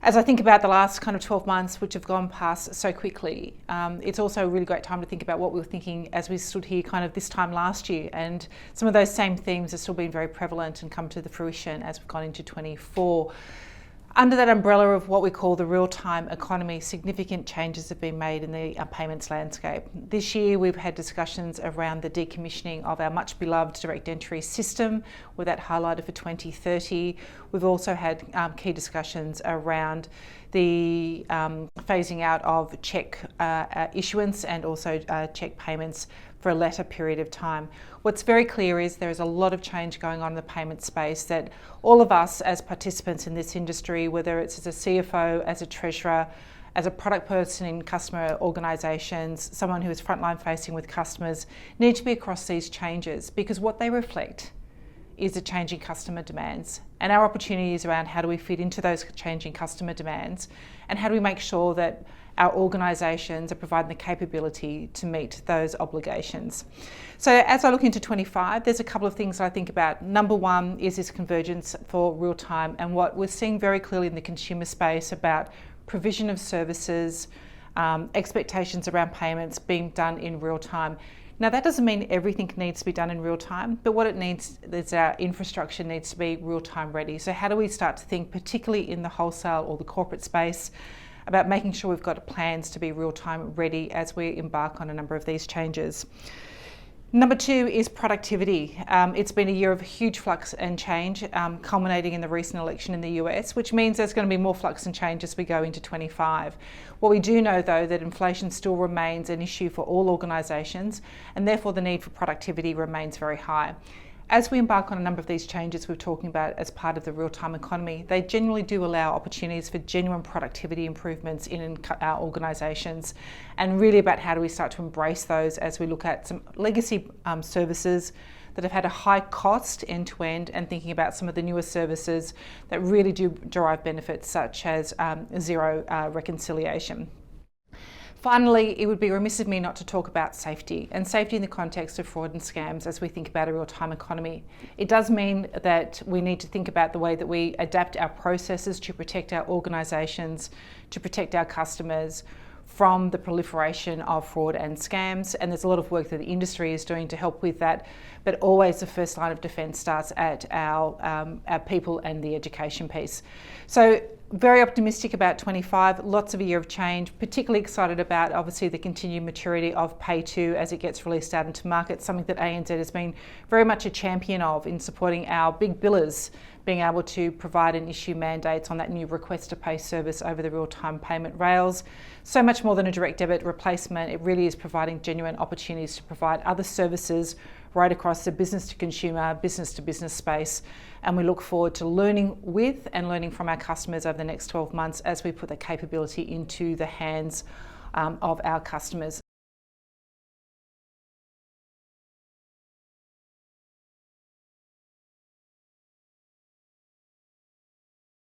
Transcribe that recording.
As I think about the last kind of 12 months, which have gone past so quickly, it's also a really great time to think about what we were thinking as we stood here kind of this time last year. And some of those same themes have still been very prevalent and come to the fruition as we've gone into 24. Under that umbrella of what we call the real-time economy, significant changes have been made in the payments landscape. This year we've had discussions around the decommissioning of our much beloved direct entry system, with that highlighted for 2030. We've also had key discussions around the phasing out of cheque issuance and also cheque payments for a latter period of time. What's very clear is there is a lot of change going on in the payment space that all of us as participants in this industry, whether it's as a CFO, as a treasurer, as a product person in customer organisations, someone who is frontline facing with customers, need to be across these changes, because what they reflect is the changing customer demands and our opportunities around how do we fit into those changing customer demands, and how do we make sure that our organisations are providing the capability to meet those obligations. So as I look into 25, there's a couple of things I think about. Number one is this convergence for real time, and what we're seeing very clearly in the consumer space about provision of services, expectations around payments being done in real time. Now that doesn't mean everything needs to be done in real time, but what it needs is our infrastructure needs to be real time ready. So how do we start to think, particularly in the wholesale or the corporate space, about making sure we've got plans to be real-time ready as we embark on a number of these changes. Number two is productivity. It's been a year of huge flux and change, culminating in the recent election in the US, which means there's going to be more flux and change as we go into 25. What we do know, though, that inflation still remains an issue for all organisations, and therefore the need for productivity remains very high. As we embark on a number of these changes we're talking about as part of the real-time economy, they generally do allow opportunities for genuine productivity improvements in our organisations, and really about how do we start to embrace those as we look at some legacy services that have had a high cost end-to-end, and thinking about some of the newer services that really do derive benefits, such as zero reconciliation. Finally, it would be remiss of me not to talk about safety, and safety in the context of fraud and scams as we think about a real-time economy. It does mean that we need to think about the way that we adapt our processes to protect our organisations, to protect our customers from the proliferation of fraud and scams, and there's a lot of work that the industry is doing to help with that, but always the first line of defence starts at our people and the education piece. So very optimistic about 25, lots of a year of change, particularly excited about obviously the continued maturity of Pay2 as it gets released out into market, something that ANZ has been very much a champion of in supporting our big billers being able to provide and issue mandates on that new request to pay service over the real-time payment rails. So much more than a direct debit replacement, it really is providing genuine opportunities to provide other services right across the business to consumer, business to business space. And we look forward to learning with and learning from our customers over the next 12 months as we put the capability into the hands of our customers.